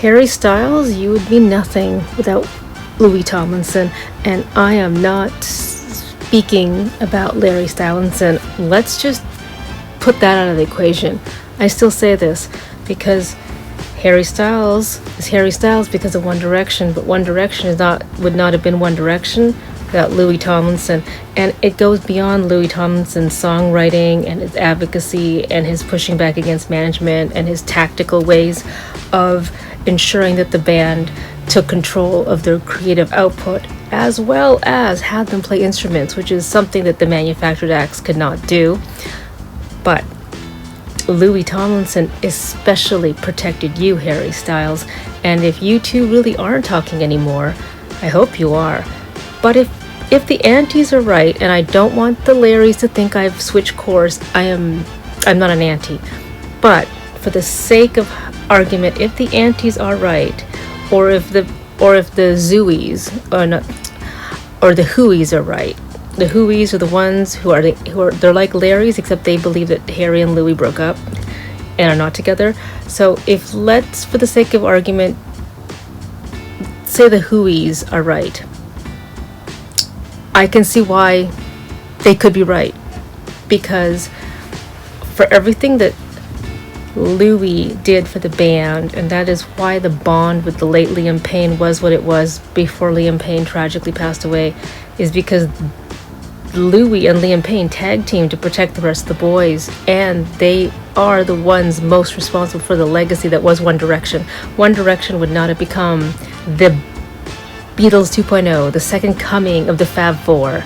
Harry Styles, you would be nothing without Louis Tomlinson, and I am not speaking about Larry Stylinson. Let's just put that out of the equation. I still say this because Harry Styles is Harry Styles because of One Direction, but One Direction would not have been One Direction without Louis Tomlinson, and it goes beyond Louis Tomlinson's songwriting and his advocacy and his pushing back against management and his tactical ways of ensuring that the band took control of their creative output, as well as had them play instruments, which is something that the manufactured acts could not do. But Louis Tomlinson especially protected you, Harry Styles, and if you two really aren't talking anymore, I hope you are. But if the aunties are right, and I don't want the Larrys to think I've switched course, I'm not an auntie. But for the sake of argument, if the aunties are right, or if the Zooies or the Whoies are right. The Whoies are the ones they're like Larrys, except they believe that Harry and Louis broke up and are not together. So let's, for the sake of argument, say the Whoies are right. I can see why they could be right, because for everything that Louis did for the band, and that is why the bond with the late Liam Payne was what it was before Liam Payne tragically passed away, is because Louis and Liam Payne tag teamed to protect the rest of the boys, and they are the ones most responsible for the legacy that was One Direction. One Direction would not have become the Beatles 2.0, the second coming of the Fab Four,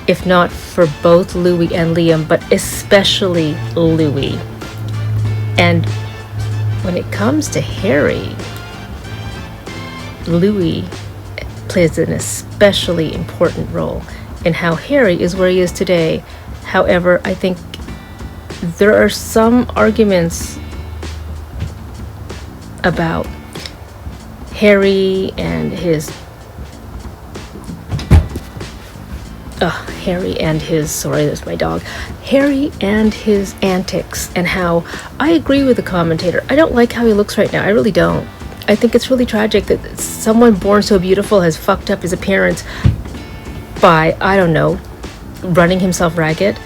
if not for both Louis and Liam, but especially Louis. And when it comes to Harry, Louis plays an especially important role in how Harry is where he is today. However, I think there are some arguments about Harry and his sorry, that's my dog. Harry and his antics, and how I agree with the commentator. I don't like how he looks right now. I really don't. I think it's really tragic that someone born so beautiful has fucked up his appearance by, I don't know, running himself ragged.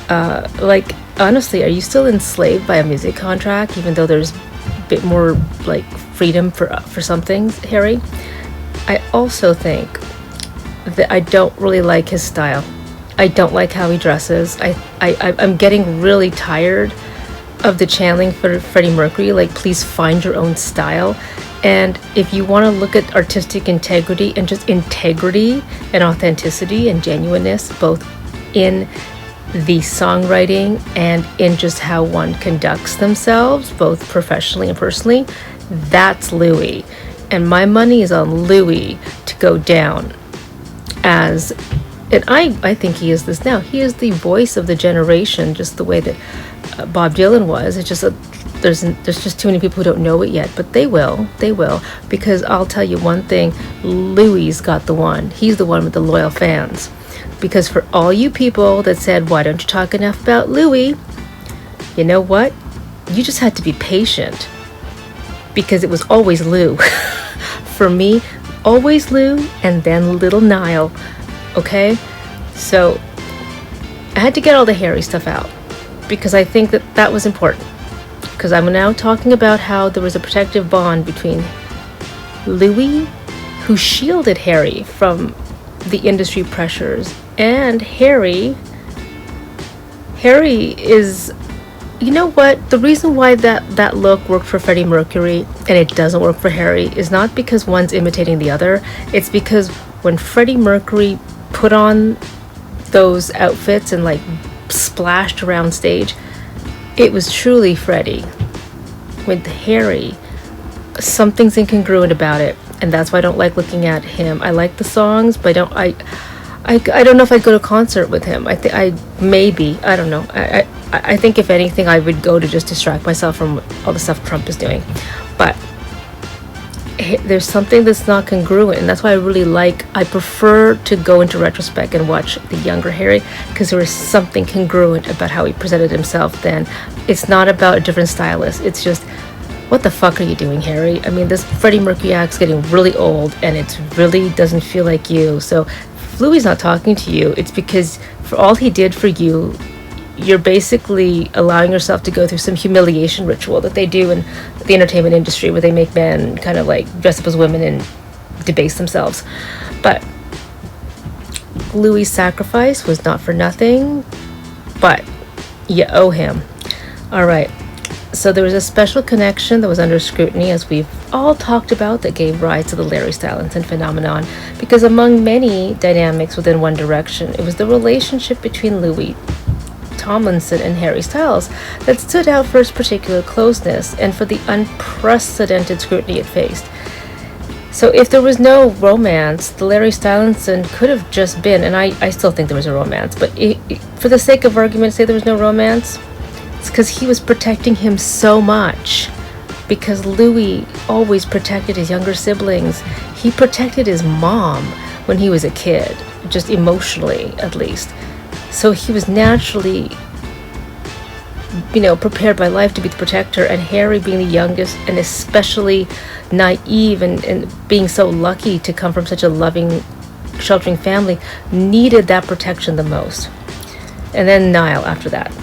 Honestly, are you still enslaved by a music contract, even though there's a bit more like freedom for some things, Harry? I also think that I don't really like his style. I don't like how he dresses. I'm getting really tired of the channeling for Freddie Mercury, like, please find your own style. And if you want to look at artistic integrity and just integrity and authenticity and genuineness, both in the songwriting and in just how one conducts themselves, both professionally and personally, that's Louis. And my money is on Louis to go down as, and I think he is this now. He is the voice of the generation, just the way that Bob Dylan was. It's just there's just too many people who don't know it yet, but they will, because I'll tell you one thing, Louis got the one. He's the one with the loyal fans. Because for all you people that said, why don't you talk enough about Louis? You know what? You just had to be patient, because it was always Lou. For me, always Lou, and then little Niall. Okay? So I had to get all the Harry stuff out, because I think that was important. Because I'm now talking about how there was a protective bond between Louis, who shielded Harry from the industry pressures, and Harry is, you know what, the reason why that look worked for Freddie Mercury and it doesn't work for Harry is not because one's imitating the other. It's because when Freddie Mercury put on those outfits and like splashed around stage, it was truly Freddie. With Harry, something's incongruent about it, and that's why I don't like looking at him. I like the songs, but I don't know if I'd go to a concert with him. I don't know. I think if anything, I would go to just distract myself from all the stuff Trump is doing. But there's something that's not congruent, and that's why I prefer to go into retrospect and watch the younger Harry, because there was something congruent about how he presented himself then. It's not about a different stylist. It's just, what the fuck are you doing, Harry? I mean, this Freddie Mercury act's getting really old, and it really doesn't feel like you. So if Louis not talking to you, it's because for all he did for you, you're basically allowing yourself to go through some humiliation ritual that they do in the entertainment industry, where they make men kind of like dress up as women and debase themselves. But Louis' sacrifice was not for nothing, but you owe him. All right. So there was a special connection that was under scrutiny, as we've all talked about, that gave rise to the Larry Stylinson phenomenon, because among many dynamics within One Direction, it was the relationship between Louis Tomlinson and Harry Styles that stood out for its particular closeness and for the unprecedented scrutiny it faced. So if there was no romance, the Larry Stylinson could have just been, and I still think there was a romance, but for the sake of argument, say there was no romance, it's because he was protecting him so much. Because Louis always protected his younger siblings. He protected his mom when he was a kid, just emotionally at least. So he was naturally, prepared by life to be the protector. And Harry, being the youngest and especially naive and being so lucky to come from such a loving, sheltering family, needed that protection the most. And then Niall after that.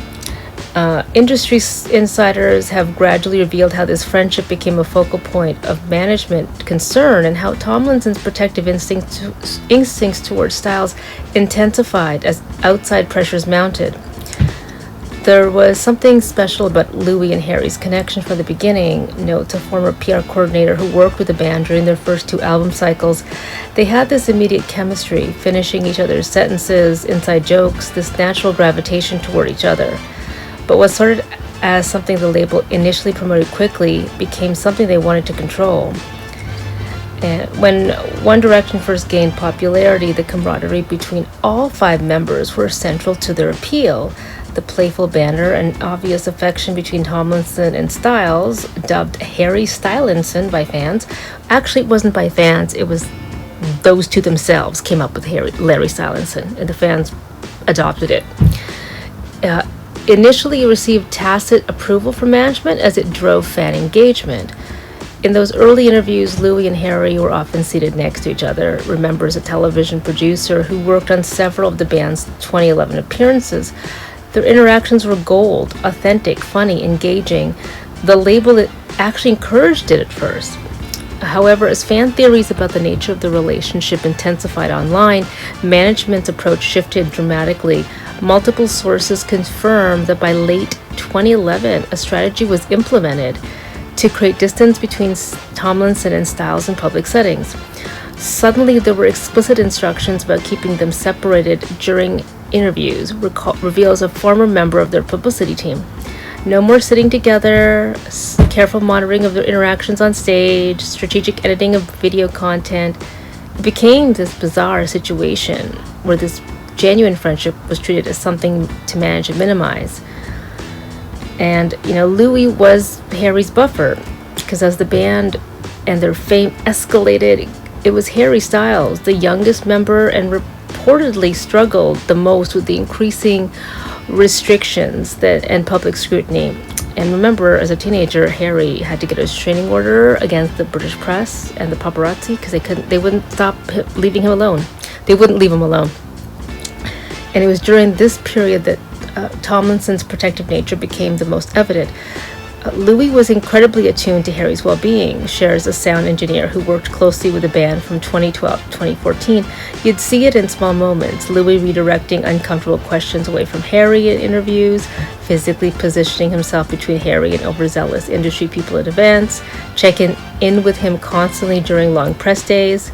Industry insiders have gradually revealed how this friendship became a focal point of management concern, and how Tomlinson's protective instincts towards Styles intensified as outside pressures mounted. There was something special about Louis and Harry's connection from the beginning, notes a former PR coordinator who worked with the band during their first 2 album cycles. They had this immediate chemistry, finishing each other's sentences, inside jokes, this natural gravitation toward each other. But what started as something the label initially promoted quickly became something they wanted to control. And when One Direction first gained popularity, the camaraderie between all 5 members were central to their appeal. The playful banter and obvious affection between Tomlinson and Styles, dubbed Harry Stylinson by fans. Actually, it wasn't by fans, it was those two themselves came up with Larry Stylinson, and the fans adopted it. Initially, it received tacit approval from management as it drove fan engagement. In those early interviews, Louis and Harry were often seated next to each other, remembers a television producer who worked on several of the band's 2011 appearances. Their interactions were gold, authentic, funny, engaging. The label actually encouraged it at first. However, as fan theories about the nature of the relationship intensified online, management's approach shifted dramatically. Multiple sources confirmed that by late 2011, a strategy was implemented to create distance between Tomlinson and Styles in public settings. Suddenly, there were explicit instructions about keeping them separated during interviews, reveals a former member of their publicity team. No more sitting together, careful monitoring of their interactions on stage, strategic editing of video content. It became this bizarre situation where this genuine friendship was treated as something to manage and minimize. And, Louis was Harry's buffer, because as the band and their fame escalated, it was Harry Styles, the youngest member, and reportedly struggled the most with the increasing restrictions and public scrutiny. And remember, as a teenager, Harry had to get a restraining order against the British press and the paparazzi because they wouldn't stop leaving him alone. They wouldn't leave him alone. And it was during this period that Tomlinson's protective nature became the most evident. Louis was incredibly attuned to Harry's well-being, shares a sound engineer who worked closely with the band from 2012 to 2014. You'd see it in small moments, Louis redirecting uncomfortable questions away from Harry in interviews, physically positioning himself between Harry and overzealous industry people at events, checking in with him constantly during long press days.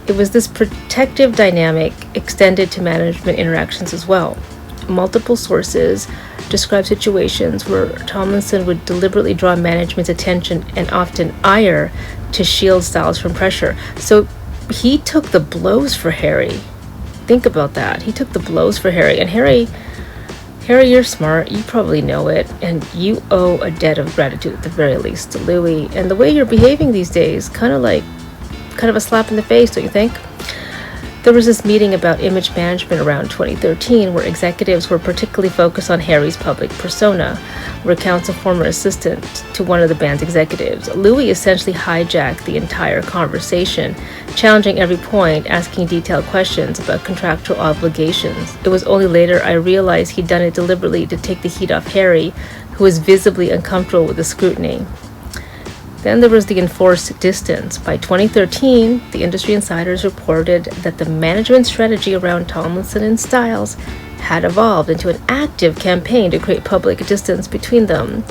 It was this protective dynamic extended to management interactions as well. Multiple sources describe situations where Tomlinson would deliberately draw management's attention and often ire to shield Styles from pressure. So he took the blows for Harry. Think about that. He took the blows for Harry. And Harry, you're smart. You probably know it. And you owe a debt of gratitude at the very least to Louis. And the way you're behaving these days, kind of a slap in the face, don't you think? There was this meeting about image management around 2013 where executives were particularly focused on Harry's public persona, recounts a former assistant to one of the band's executives. Louis essentially hijacked the entire conversation, challenging every point, asking detailed questions about contractual obligations. It was only later I realized he'd done it deliberately to take the heat off Harry, who was visibly uncomfortable with the scrutiny. Then there was the enforced distance. By 2013, the industry insiders reported that the management strategy around Tomlinson and Styles had evolved into an active campaign to create public distance between them.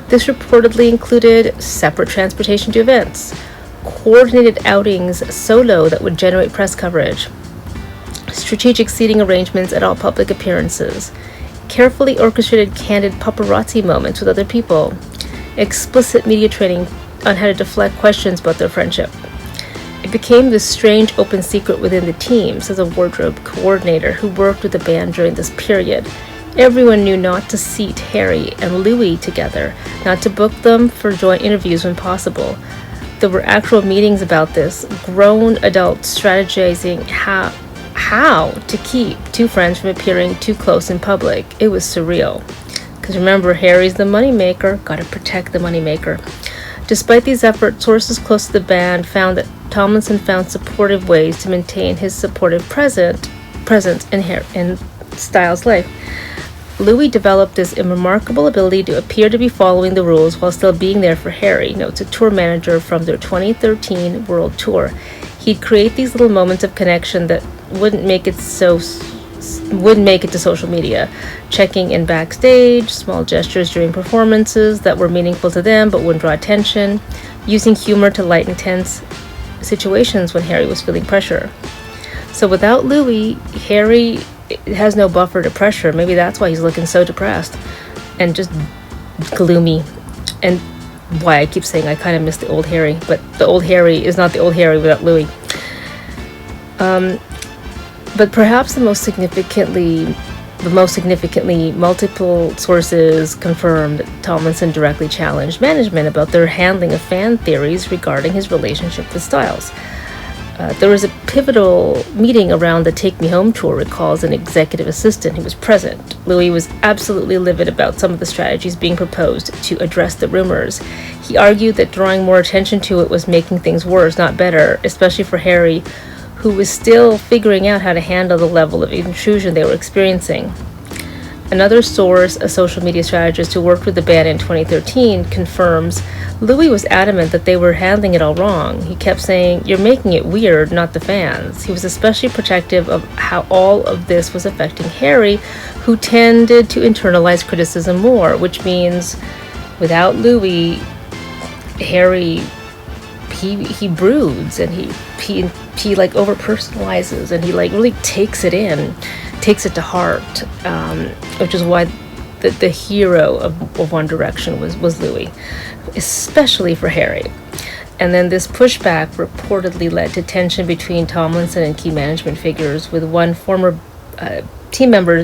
This reportedly included separate transportation to events, coordinated outings solo that would generate press coverage, strategic seating arrangements at all public appearances, carefully orchestrated candid paparazzi moments with other people, explicit media training on how to deflect questions about their friendship. It became this strange open secret within the team, says a wardrobe coordinator who worked with the band during this period. Everyone knew not to seat Harry and Louis together, not to book them for joint interviews when possible. There were actual meetings about this, grown adults strategizing how to keep two friends from appearing too close in public. It was surreal. Because remember, Harry's the moneymaker, gotta protect the moneymaker. Despite these efforts, sources close to the band found that Tomlinson found supportive ways to maintain his supportive presence in Styles' life. Louis developed this remarkable ability to appear to be following the rules while still being there for Harry, notes a tour manager from their 2013 world tour. He'd create these little moments of connection that wouldn't make it to social media, checking in backstage, small gestures during performances that were meaningful to them but wouldn't draw attention, using humor to lighten tense situations when Harry was feeling pressure. So without Louis, Harry has no buffer to pressure. Maybe that's why he's looking so depressed and just gloomy, and why I keep saying I kind of miss the old Harry, but the old Harry is not the old Harry without Louis. But perhaps the most significantly, multiple sources confirmed that Tomlinson directly challenged management about their handling of fan theories regarding his relationship with Styles. There was a pivotal meeting around the Take Me Home tour, recalls an executive assistant who was present. Louis was absolutely livid about some of the strategies being proposed to address the rumors. He argued that drawing more attention to it was making things worse, not better, especially for Harry, who was still figuring out how to handle the level of intrusion they were experiencing. Another source, a social media strategist who worked with the band in 2013, confirms Louis was adamant that they were handling it all wrong. He kept saying, "You're making it weird, not the fans." He was especially protective of how all of this was affecting Harry, who tended to internalize criticism more, which means without Louis, Harry, he broods, and he like over-personalizes, and he like really takes it to heart, which is why the hero of One Direction was Louis, especially for Harry. And then this pushback reportedly led to tension between Tomlinson and key management figures, with one former team member